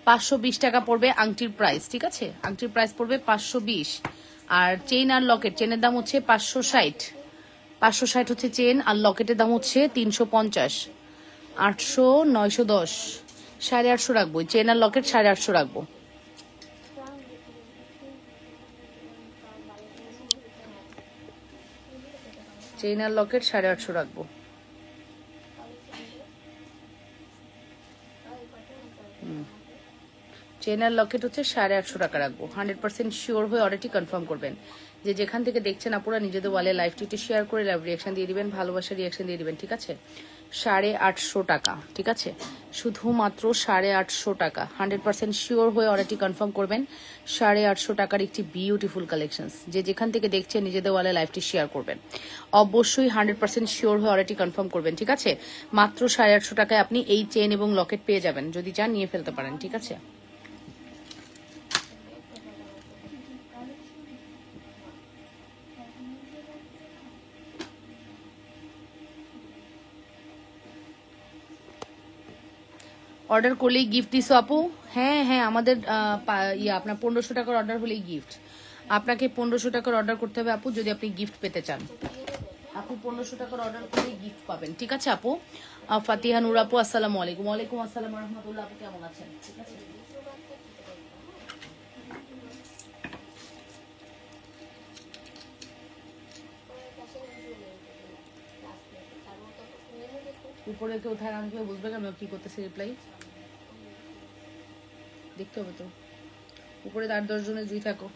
A: 520 টাকা পড়বে আংটির প্রাইস, ঠিক আছে? আংটির প্রাইস পড়বে 520। আর চেইন আর লকেট, চেনের দাম হচ্ছে 560। 560 হচ্ছে চেন, আর লকেটের দাম হচ্ছে 350। 800, 910, 850 রাখবো। চেন আর লকেট 850 রাখবো। চেইন আর লকেট 850 রাখবো। চেন আর লকেট হচ্ছে 850 টাকা রাখবো। 100% শিওর হয়ে অর্ডারটি কনফার্ম করবেন। যে যেখান থেকে দেখছেন আপুরা নিজেদের ওয়ালে লাইভ টিউটে শেয়ার করে লাইভ রিয়াকশন দিয়ে দিবেন, ভালোবাসার রিয়াকশন দিয়ে দিবেন, ঠিক আছে? 850 টাকা, ঠিক আছে? শুধুমাত্র 850 টাকা। 100% শিওর হয়ে অর্ডারটি কনফার্ম করবেন। 850 টাকার একটি বিউটিফুল কালেকশন। যে যেখান থেকে দেখছেন নিজেদের ওয়ালে লাইভটি শেয়ার করবেন। অবশ্যই 100% শিওর হয়ে অর্ডারটি কনফার্ম করবেন, ঠিক আছে? মাত্র 850 টাকায় আপনি এই চেন এবং লকেট পেয়ে যাবেন। যদি চান নিয়ে ফেলতে পারেন, ঠিক আছে? অর্ডার করলেই গিফট দিছো আপু? হ্যাঁ হ্যাঁ, আমাদের আপনার 1500 টাকার অর্ডার হলেই গিফট। আপনাকে 1500 টাকার অর্ডার করতে হবে আপু, যদি আপনি গিফট পেতে চান। আপু 1500 টাকার অর্ডার করলেই গিফট পাবেন, ঠিক আছে আপু? ফাতিহা নূর আপু, আসসালামু আলাইকুম। ওয়ালাইকুম আসসালাম ওয়া রাহমাতুল্লাহ। আপু কেমন আছেন? ঠিক আছে, উপরে কেউ থাকে, আমি কেউ বুঝবে কেন কি করতেছে? রিপ্লাই দেখতে হবে তো। উপরে 8-10 জনের জুই থাকো,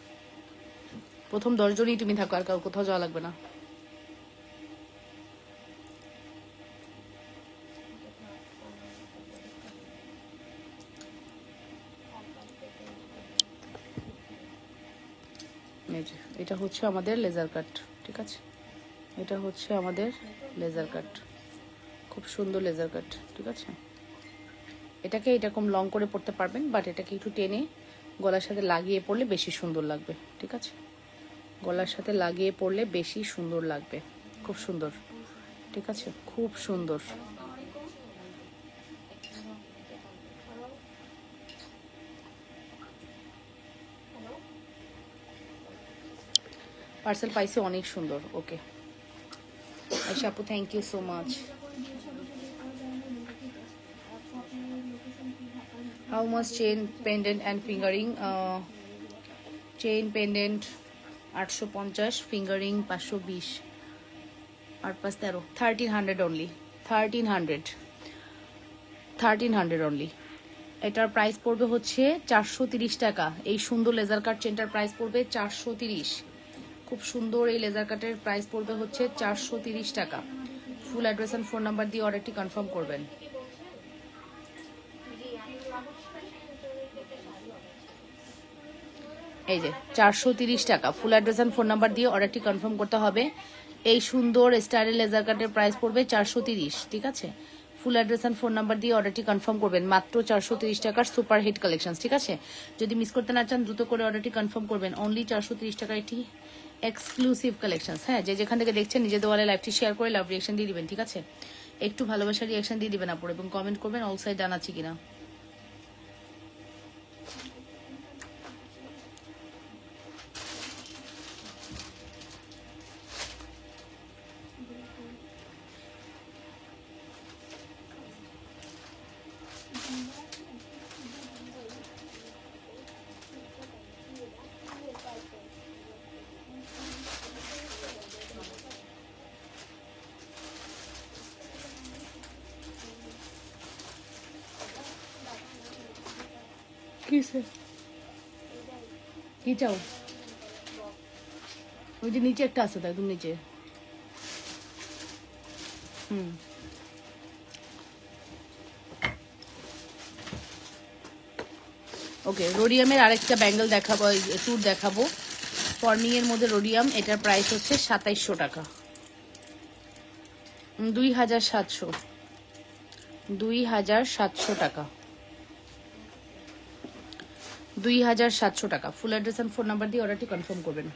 A: প্রথম 10 জনই তুমি থাকো, আর কাউ কোথাও যাওয়া লাগবে না। এটা হচ্ছে আমাদের লেজার কাট, ঠিক আছে? এটা হচ্ছে আমাদের লেজার কাট, খুব সুন্দর লেজার কাট, ঠিক আছে? এটাকে এরকম লং করে পড়তে পারবেন, বাট এটাকে একটু টেনে গলার সাথে লাগিয়ে পরলে বেশি সুন্দর লাগবে, ঠিক আছে? গলার সাথে লাগিয়ে পরলে বেশি সুন্দর লাগবে, খুব সুন্দর, ঠিক আছে? খুব সুন্দর। পার্সেল পাইছে, অনেক সুন্দর। ওকে আচ্ছা আপু, thank you so much. How much chain, pendant and fingering? Chain pendant 850, fingering 520, 8×5=13, 1300 only, 1300 only. এটার প্রাইস পড়বে হচ্ছে 430 টাকা। এই সুন্দর লেজার কাট চেনটার প্রাইস পড়বে 430। খুব সুন্দর এই লেজার কাটের প্রাইস পড়বে হচ্ছে 430 টাকা। Full address and phone number দিয়ে অর্ডারটি কনফার্ম করবেন। এই যে 430 টাকা, full address and phone number দিয়ে অর্ডারটি কনফার্ম করতে হবে। এই সুন্দর স্টাইলের লেজার কাটের প্রাইস পড়বে 430, ঠিক আছে? Full address and phone number দিয়ে অর্ডারটি কনফার্ম করবেন। মাত্র 430 টাকার সুপার হিট কালেকশন, ঠিক আছে? যদি মিস করতে না চান দ্রুত করে অর্ডারটি কনফার্ম করবেন। অনলি 430 টাকার একটি এক্সক্লুসিভ কালেকশন। হ্যাঁ, যে যেখান থেকে দেখছেন নিজেদের ওয়ালে লাইভটি শেয়ার করে লাভ রিয়াকশন দিয়ে দিবেন, ঠিক আছে? একটু ভালোবাসার রিয়াকশন দিয়ে দিবেন আপুর, এবং কমেন্ট করবেন অল সাইড ডান আছে কিনা। কি চাও? ওই যে নিচে একটা আছে তো, একদম নিচে। ওকে, রোডিয়ামের আরেকটা ব্যাঙ্গেল দেখাবো, চুর দেখাবো ফর্মিং এর মধ্যে। রোডিয়াম, এটার প্রাইস হচ্ছে 2700 টাকা। 2700, 2700 টাকা, 2700 টাকা। Full address and phone number দিয়ে অর্ডারটি কনফার্ম করবেন।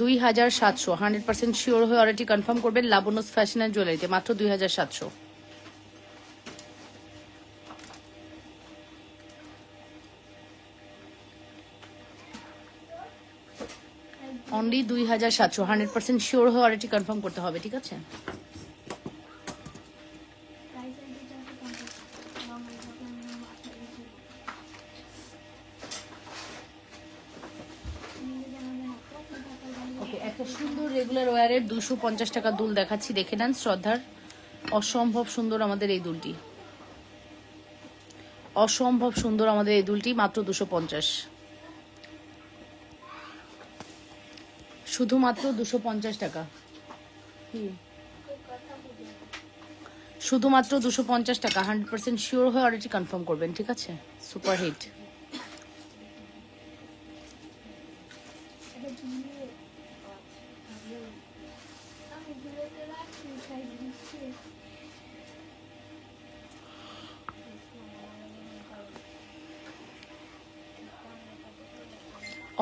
A: দুই 2700, 100% শিওর হয়ে অর্ডারটি কনফার্ম করবেন। লাবণ্যস ফ্যাশন অ্যান্ড জুয়েলারিতে মাত্র 2700। অনলি 2700, 100% শিওর হয়ে অর্ডারটি কনফার্ম করতে হবে, ঠিক আছে? একটা সুন্দর রেগুলার ওয়ারের 250 টাকা দুল দেখাচ্ছি, দেখে নেন শ্রদ্ধার। অসম্ভব সুন্দর আমাদের এই দুলটি, অসম্ভব সুন্দর আমাদের এই দুলটি, মাত্র 250, শুধুমাত্র 250 টাকা। শুধুমাত্র 250 টাকা, 100% শিওর হয়ে অর্ডারটি কনফার্ম করবেন, ঠিক আছে? Super hit.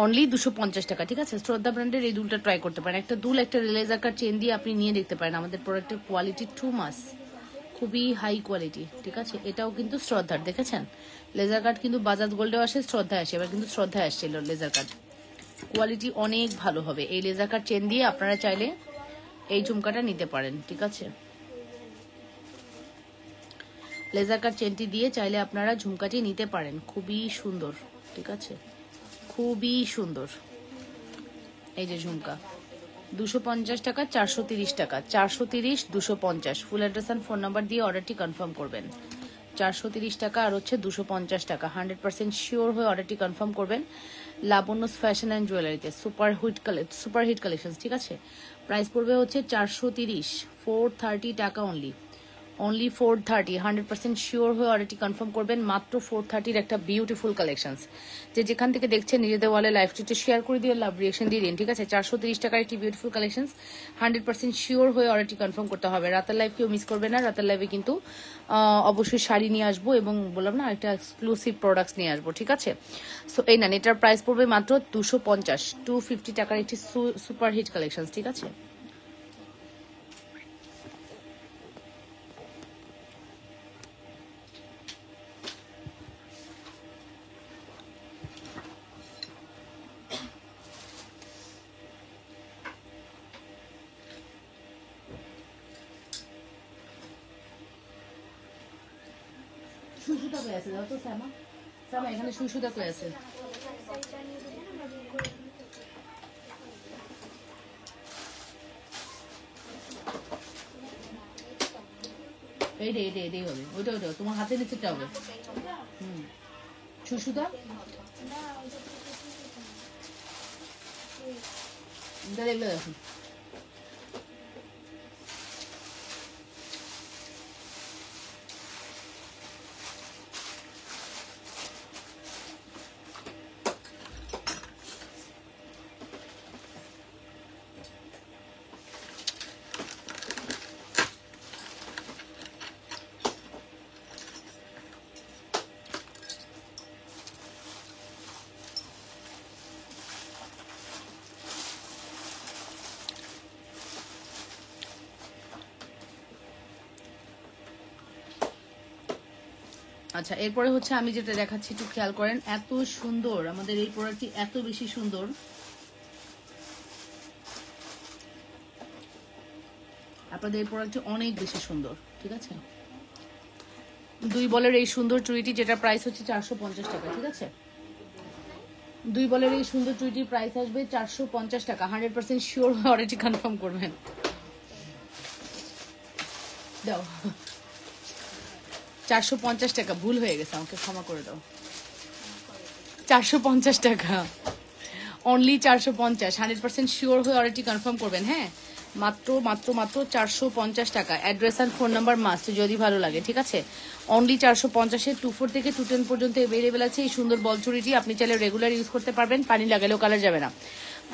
A: অনলি 250 টাকা, ঠিক আছে? শ্রদ্ধা ব্র্যান্ডের এই দুলটা ট্রাই করতে পারেন। একটা দুল, একটা লেজার কাট চেন দিয়ে আপনি নিয়ে দেখতে পারেন। আমাদের প্রোডাক্টের কোয়ালিটি টু মাস, খুবই হাই কোয়ালিটি, ঠিক আছে? এটাও কিন্তু শ্রদ্ধার, দেখেছেন? লেজার কাট কিন্তু বাজাজ গোল্ডেও আসে, শ্রদ্ধায় আসে, এবার কিন্তু শ্রদ্ধায় আসছিল লেজার কাট। কোয়ালিটি অনেক ভালো হবে। এই লেজার কাট চেন দিয়ে আপনারা চাইলে এই ঝুমকাটা নিতে পারেন, ঠিক আছে? লেজার কাট চেনটি দিয়ে চাইলে আপনারা ঝুমকাটি নিতে পারেন। খুবই সুন্দর, ঠিক আছে? খুবই সুন্দর। এই যে ঝুমকা 250 টাকা, 430 টাকা, 430, 250। Full address and phone number দিয়ে অর্ডারটি কনফার্ম করবেন। 430 টাকা আর হচ্ছে 250 টাকা, 100% শিওর হয়ে অর্ডারটি কনফার্ম করবেন। লাবণ্যস ফ্যাশন অ্যান্ড জুয়েলারিতে সুপার হিট কালেকশন, ঠিক আছে? প্রাইস পড়বে হচ্ছে 430, 430 টাকা অনলি, অনলি 430। 100% শিওর হয়ে অর্ডারটি কনফার্ম করবেন। মাত্র 430-র একটা বিউটিফুল কালেকশনস। যে যেখান থেকে দেখছেন নিজেদের ওয়ালে লাইভ স্ট্রিটে শেয়ার করে দিয়ে লাভ রিয়েকশন দিয়ে দিন, ঠিক আছে? 430 টাকার একটি বিউটিফুল কালেকশনস, 100% শিওর হয়ে অর্ডারটি কনফার্ম করতে হবে। রাতের লাইভ কেউ মিস করবে না। রাতের লাইভে কিন্তু অবশ্যই শাড়ি নিয়ে আসবো এবং বললাম না একটা এক্সক্লুসিভ প্রোডাক্টস নিয়ে আসবো, ঠিক আছে? সো এই নেন, এটার প্রাইস পড়বে মাত্র 250, 250 টাকার একটি সুপার হিট কালেকশনস, ঠিক আছে? সুসুতা কই আছে? দাও তো শ্যামা, শ্যামা এখানে সুসুতা কই আছে? এইটাই হবে, ওইটা তোমার হাতে নিচেটা হবে। সুসুতা এগুলো দেখুন। আচ্ছা, এরপরে হচ্ছে আমি যেটা দেখাচ্ছি একটু খেয়াল করেন। এত সুন্দর আমাদের এই প্রোডাক্টটি, এত বেশি সুন্দর। আপনাদের এই প্রোডাক্টটি অনেক বেশি সুন্দর, ঠিক আছে? দুই বলের এই সুন্দর চুড়িটি, যেটা প্রাইস হচ্ছে 450 টাকা, ঠিক আছে? দুই বলের এই সুন্দর চুড়িটির প্রাইস আসবে 450 টাকা। 100% শিওর হয়ে অর্ডারটি কনফার্ম করবেন। দাও 450 টাকা, ভুল হয়ে গেছে, আমাকে ক্ষমা করে দাও। 450 টাকা, অনলি 450। 100% শিওর হয়ে অর্ডারটি কনফার্ম করবেন। হ্যাঁ, মাত্র মাত্র মাত্র 450 টাকা। Address and phone number must যদি ভালো লাগে, ঠিক আছে। অনলি 450-এ 24 থেকে 210 পর্যন্ত অ্যাভেলেবেল আছে এই সুন্দর বল চুড়িটি। আপনি চাইলে রেগুলার ইউজ করতে পারবেন, পানি লাগালেও কালার যাবে না,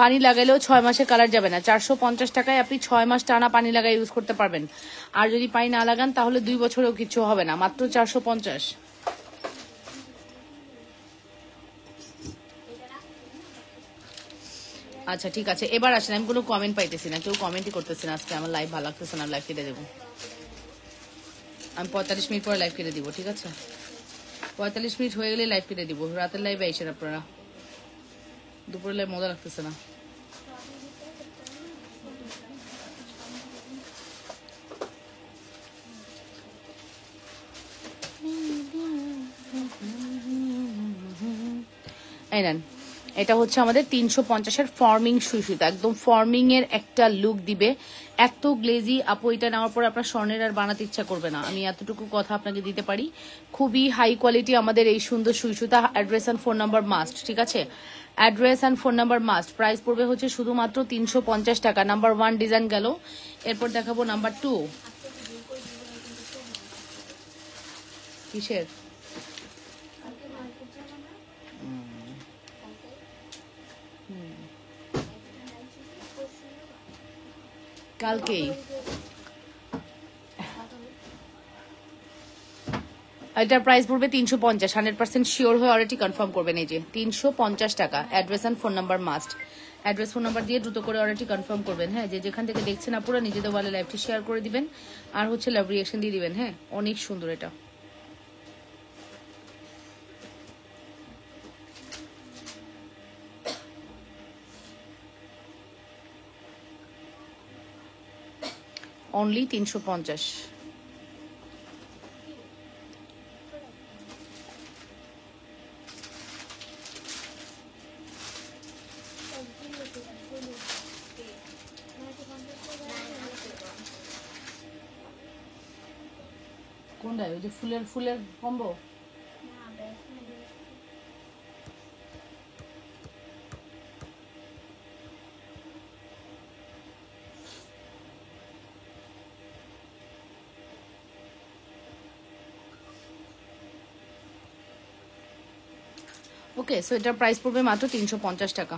A: পানি লাগালেও 6 মাসে কালার যাবে না। 450 টাকায় আপনি 6 মাস টানা পানি লাগাই ইউজ করতে পারবেন। আর যদি পানি না লাগান তাহলে 2 বছরেও কিছু হবে না, মাত্র 450। আচ্ছা ঠিক আছে, এবার আসেন। আমি কোনো কমেন্ট পাইতেছি না, কেউ কমেন্টই করতেছি না আজকে। আমার লাইভ ভালো লাগতেছে না, লাইভ কেটে দেবো। আমি 45 মিনিট পরে লাইভ কেটে দিব, ঠিক আছে। 45 মিনিট হয়ে গেলে লাইভ কেটে দিব। রাতের লাইভে আইসেন আপনারা, দুপুরে লাইভ মজা লাগতেছে না। এই নেন, এটা হচ্ছে আমাদের 350-এর ফর্মিং সুইসুতা, একদম ফর্মিং এর একটা লুক দিবে, এত গ্লেজি। আপু এটা নেওয়ার পর আপনার স্বর্ণের আর বানাতে ইচ্ছা করবে না, আমি এতটুকু কথা আপনাকে দিতে পারি। খুবই হাই কোয়ালিটি আমাদের এই সুন্দর সুইসুতা। Address and phone number must, ঠিক আছে। Address and phone number must. Price পড়বে হচ্ছে শুধুমাত্র 350 টাকা। নাম্বার 1 ডিজাইন গেল, এরপর দেখাবো নাম্বার 2। কিসের? কালকেই। এটার প্রাইস পড়বে 350। 100% শিওর হয়ে অর্ডারটি কনফার্ম করবেন। এই যে 350 টাকা। Address and phone number must. Address phone number দিয়ে দ্রুত করে অর্ডারটি কনফার্ম করবেন। হ্যাঁ, যে যেখান থেকে দেখছেন আপুরা নিজেদের ওয়ালে লাইভটি শেয়ার করে দিবেন, আর হচ্ছে লাভ রিয়াকশন দিয়ে দিবেন। হ্যাঁ, অনেক সুন্দর এটা। অনলি 350। কোনটা? ওই যে ফুলের ফুলের কম্বো। ওকে, সো এটার প্রাইস পড়বে মাত্র 350 টাকা।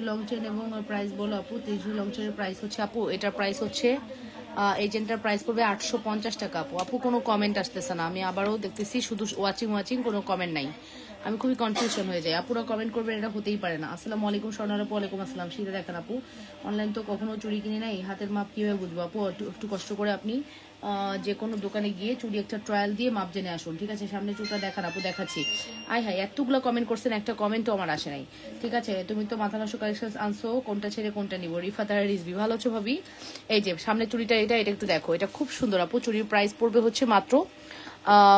A: লং চেন এবং প্রাইস বলো আপু। ত্রিশু লং চেনের প্রাইস হচ্ছে আপু, এটার প্রাইস হচ্ছে এজেন্টার প্রাইস পড়বে 850 টাকা। আপু আপু কোনো কমেন্ট আসতেছে না, আমি আবারও দেখতেছি শুধু ওয়াচিং কোনো কমেন্ট নাই। আমি খুবই কনফিউশন হয়ে যাই। আপুরা কমেন্ট করবেন, এটা হতেই পারে না। আসসালামু আলাইকুম স্বর্ণার আপু। ওয়ালাইকুম আসসালাম। শীতে দেখেন আপু, অনলাইন তো কখনো চুড়ি কিনে নাই, হাতের মাপ কিভাবে বুঝবো আপু? একটু কষ্ট করে আপনি যে কোনো দোকানে গিয়ে চুড়ি একটা ট্রায়াল দিয়ে মাপ জেনে আসুন, ঠিক আছে। সামনে চুড়টা দেখান আপু, দেখাচ্ছি। আয় হাই, এতগুলো কমেন্ট করছেন, একটা কমেন্টও আমার আসে নাই, ঠিক আছে। তুমি তো মাথা নষ্ট কালেকশন আনছো, কোনটা ছেড়ে কোনটা নিবো? রিফা তারা রিজবি, ভালো আছো ভাবি? এই যে সামনে চুড়িটা, এটা একটু দেখো, এটা খুব সুন্দর আপু। চুড়ির প্রাইস পড়বে হচ্ছে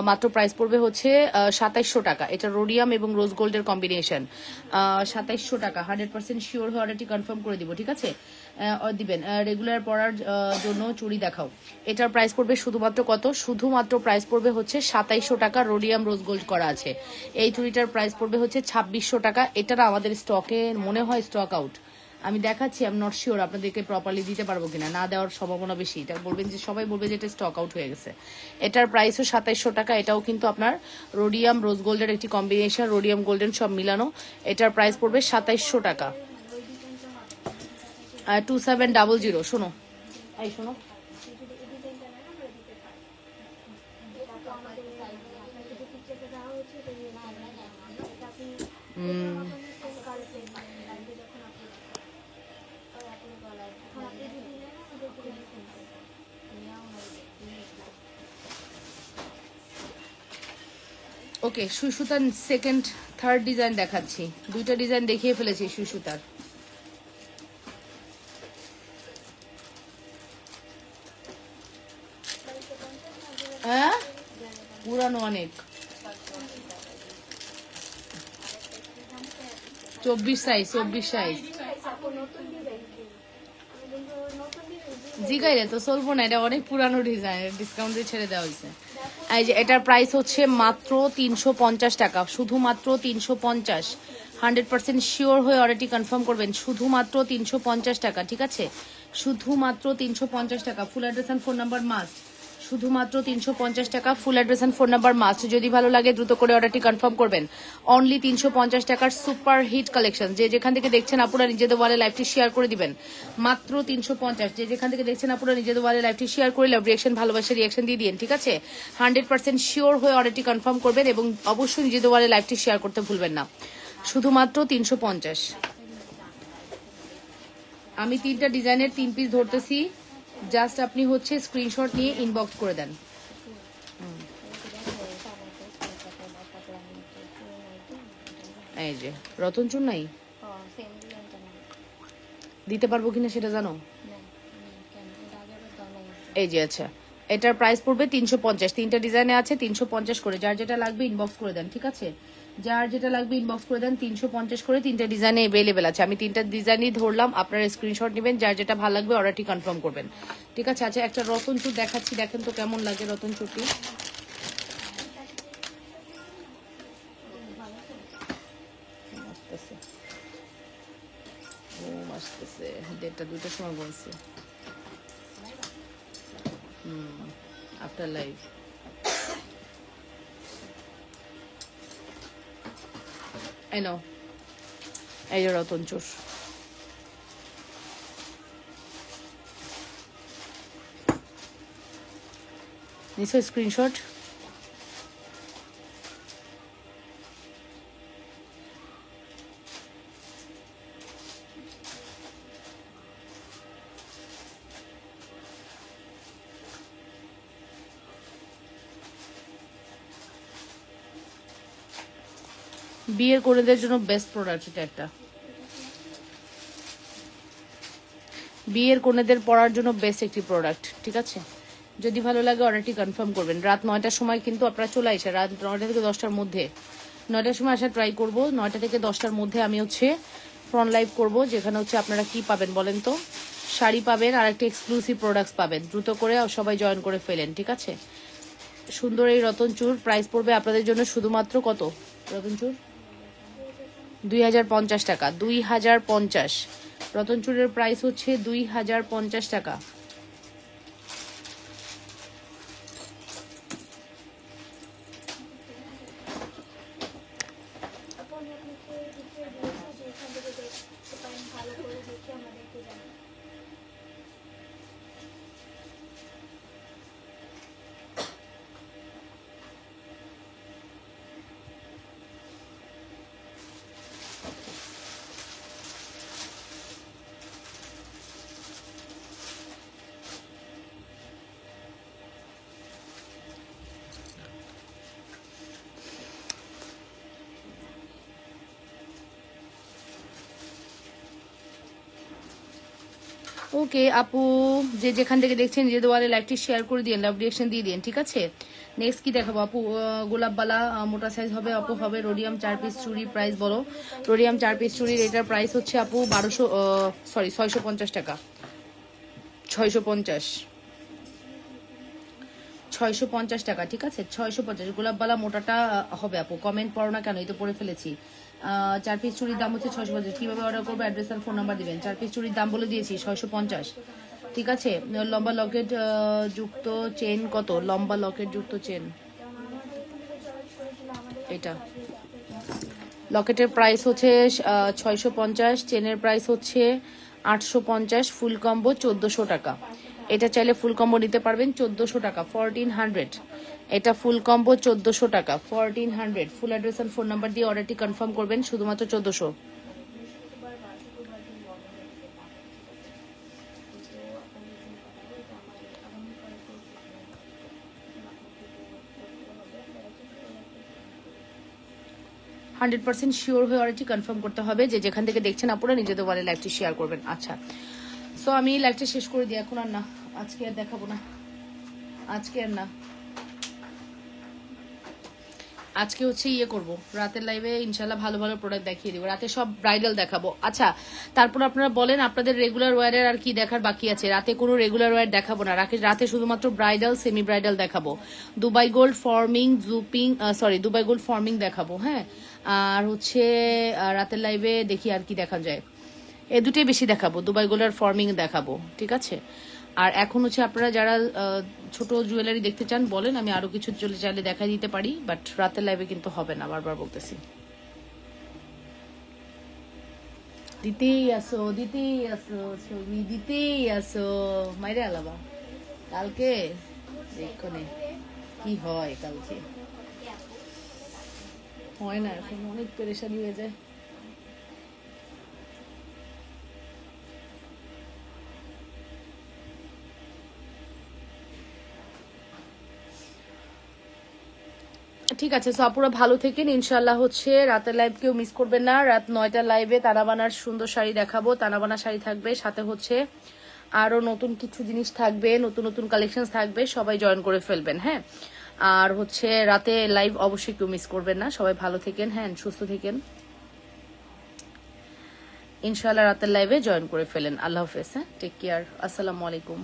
A: মাত্র প্রাইস পড়বে হচ্ছে 2700 টাকা। এটা রোডিয়াম এবং রোজ গোল্ডের কম্বিনেশন। 2700 টাকা। 100% শিওর হয়ে অর্ডারটি কনফার্ম করে দিব, ঠিক আছে। দিবেন রেগুলার পরার জন্য চুড়ি দেখাও। এটার প্রাইস পড়বে শুধুমাত্র কত? শুধুমাত্র প্রাইস পড়বে হচ্ছে 2700 টাকা। রোডিয়াম রোজ গোল্ড করা আছে। এই চুড়িটার প্রাইস পড়বে হচ্ছে 2600 টাকা। এটার আমাদের স্টকে মনে হয় স্টক আউট। আমি দেখাচ্ছি, আমি নট শিওর আপনাদেরকে প্রপারলি দিতে পারবো কিনা, না দেওয়ার সম্ভাবনা বেশি। এটা বলবেন যে সবাই বলবে যে এটা স্টক আউট হয়ে গেছে। এটার প্রাইসও 2700 টাকা। এটাও কিন্তু আপনার রোডিয়াম রোজ গোল্ডের একটি কম্বিনেশন, রোডিয়াম গোল্ডেন সব মিলানো। এটার প্রাইস পড়বে 2700 টাকা। 2700। শোনো, এই শোনো, ওকে, সুই সুতার সেকেন্ড থার্ড ডিজাইন দেখাচ্ছি। দুইটা ডিজাইন দেখিয়ে ফেলেছি সুই সুতার। হ্যাঁ, পুরানো অনেক। 24 সাইজ, 24 সাইজ জিগাইলে তো চলবো না, এটা অনেক পুরানো ডিজাইন, ডিসকাউন্ট দিয়ে ছেড়ে দেওয়া হয়েছে। এই যে এটার প্রাইস হচ্ছে মাত্র 350 টাকা, শুধুমাত্র 350। 100% শিওর হয়ে অর্ডারটি কনফার্ম করবেন, শুধুমাত্র 350 টাকা, ঠিক আছে? শুধুমাত্র 350 টাকা। Full address and phone number must, শুধুমাত্র 350 টাকা। Full address and phone number must. যদি ভালো লাগে দ্রুত করে অর্ডারটি কনফার্ম করবেন। অনলি 350 টাকার সুপার হিট কালেকশন। যে যেখান থেকে দেখছেন আপুরা নিজেদের ওয়ালে লাইভটি শেয়ার করে দিবেন, মাত্র 350। যে যেখান থেকে দেখছেন আপুরা নিজেদের ওয়ালে লাইভটি শেয়ার করে লাভ রিয়াকশন, ভালোবাসা রিয়াকশন দিয়ে দিন, ঠিক আছে? 100% শিওর হয়ে অর্ডারটি কনফার্ম করবেন এবং অবশ্যই নিজেদের ওয়ালে লাইভটি শেয়ার করতে ভুলবেন না। শুধুমাত্র 350। আমি 3টা ডিজাইনের 3 পিস ধরতেছি, জাস্ট আপনি হচ্ছে স্ক্রিনশট নিয়ে ইনবক্স করে দেন। এই যে রতন চুর নাই, দিতে পারবো কিনা সেটা জানো? এই যে আচ্ছা, এটার প্রাইস পড়বে 350। 3টা ডিজাইনে আছে 350 করে। যার যেটা লাগবে ইনবক্স করে দেন, ঠিক আছে? যার যেটা লাগবে ইনবক্স করে দেন। 350 করে 3টা ডিজাইনে অ্যাভেলেবেল আছে। আমি 3টা ডিজাইনই ধরলাম, আপনারা স্ক্রিনশট নেবেন, যার যেটা ভালো লাগবে অর্ডারটি কনফার্ম করবেন, ঠিক আছে? আচ্ছা, একটা রতন চুর দেখাচ্ছি, দেখেন তো কেমন লাগে রতন চুরটি। আসতেছে 1:30 2টার সময় বলছি। আফটার লাইভ এই নাও, এই যে রতন চোর। নিশ্চয় স্ক্রিনশট। বিয়ের কনেদের জন্য বেস্ট প্রোডাক্ট এটা একটা। বিয়ের কনেদের পরার জন্য বেস্ট একটি প্রোডাক্ট, ঠিক আছে? যদি ভালো লাগে অর্ডারটি কনফার্ম করবেন। রাত 9টার সময় কিন্তু আপনারা চলে আসে, রাত 9টা থেকে 10টার মধ্যে। 9টার সময় আসার ট্রাই করব। 9টা থেকে 10টার মধ্যে আমি হচ্ছে ফ্রন্ট লাইভ করব, যেখানে হচ্ছে আপনারা কি পাবেন বলেন তো? শাড়ি পাবেন আর একটা এক্সক্লুসিভ প্রোডাক্টস পাবেন। দ্রুত করে সবাই জয়েন করে ফেলেন, ঠিক আছে? সুন্দর এই রতন চুর প্রাইস পড়বে আপনাদের জন্য শুধুমাত্র কত? রতন চুর 2050 টাকা। 2050 রতন চুরের প্রাইস হচ্ছে 2050 টাকা। ওকে আপু, যে যেখান থেকে দেখছেন নিজেদের ওয়ালে লাইভটি শেয়ার করে দিন, লাভ রিয়াকশন দিয়ে দিন, ঠিক আছে? নেক্সট কি দেখাবো আপু? গোলাপবালা মোটা সাইজ হবে আপু, হবে রোডিয়াম 4 পিস চুড়ি। প্রাইস বলো। রোডিয়াম 4 পিস চুড়ির এটার প্রাইস হচ্ছে আপু 650 টাকা। 650 টাকা, ঠিক আছে? 650। গোলাপবালা মোটাটা হবে আপু, কমেন্ট পড়ো না কেন, এই তো পড়ে ফেলেছি। 4 পিস চুড়ির দাম হচ্ছে 650। কিভাবে অর্ডার করবো? অ্যাড্রেস আর ফোন নাম্বার দিবেন। 4 পিস চুড়ির দাম বলে দিয়েছি 650, ঠিক আছে? লম্বা লকেট যুক্ত চেন কত? লম্বা লকেট যুক্ত চেন এটা লকেটের প্রাইস হচ্ছে 650, চেনের প্রাইস হচ্ছে 850, ফুল কম্বো 1400 টাকা। এটা চাইলে ফুল কম্বো নিতে পারবেন 1400 টাকা, 1400। এটা ফুল কম্বো 1400 টাকা, 1400। ফুল অ্যাড্রেস আর ফোন নাম্বার দিয়ে অর্ডারটি কনফার্ম করবেন, শুধুমাত্র 1400। 100% শিওর হয়ে অলরেডি কনফার্ম করতে হবে যে যেখান থেকে দেখছেন আপনারা নিজেদের ওয়ালে লাইভটি শেয়ার করবেন। আচ্ছা, সো আমি লাইভটা শেষ করে দিই এখন, আর না আজকে আর দেখাবো না, আজকে আর না, আজকে হচ্ছে ইয়ে করবো রাতের লাইভে ইনশাল্লাহ ভালো ভালো প্রোডাক্ট দেখিয়ে দিব, রাতে সব ব্রাইডাল দেখাবো। আচ্ছা, তারপর আপনারা বলেন আপনাদের রেগুলার ওয়্যারের আর কি দেখার বাকি আছে। রাতে কোনো রেগুলার ওয়্যার দেখাবো না, রাতে শুধুমাত্র ব্রাইডাল সেমি ব্রাইডাল দেখাবো। দুবাই গোল্ড ফর্মিং জুপিং দুবাই গোল্ড ফর্মিং দেখাবো। হ্যাঁ, আর হচ্ছে রাতের লাইভে দেখি আর কি দেখা যায়, এ দুটোই বেশি দেখাবো, দুবাই গোল্ড আর ফর্মিং দেখাবো, ঠিক আছে। আর এখন হচ্ছে আপনারা যারা ছোট জুয়েলারি দেখতে চান বলেন, আমি আরো কিছু চলে চাইলে দেখা দিতে পারি, বাট রাতের লাইভে কিন্তু হবে না, বারবার বলতেছি। দিতেই আসো ছবি দিতেই আসো, মাইরে আলাবা কালকে দেখনে কি হয়, কালকে হয় না, এখন অনেক পেরেশানি হয়ে যায়। ঠিক আছে, সো আপুরা ভালো থেকেন ইনশাল্লাহ। হচ্ছে রাতের লাইভ কেউ মিস করবেন না, রাত 9টার লাইভে তানাবানার সুন্দর শাড়ি দেখাবো, তানাবানা শাড়ি থাকবে, সাথে হচ্ছে আরো নতুন কিছু জিনিস থাকবে, নতুন নতুন কালেকশন থাকবে, সবাই জয়েন করে ফেলবেন। হ্যাঁ, আর হচ্ছে রাতে লাইভ অবশ্যই কেউ মিস করবেন না, সবাই ভালো থেকেন, হ্যাঁ সুস্থ থেকেন ইনশাল্লাহ। রাতের লাইভে জয়েন করে ফেলেন। আল্লাহ হাফেজ, হ্যাঁ টেক কেয়ার, আসসালামু আলাইকুম।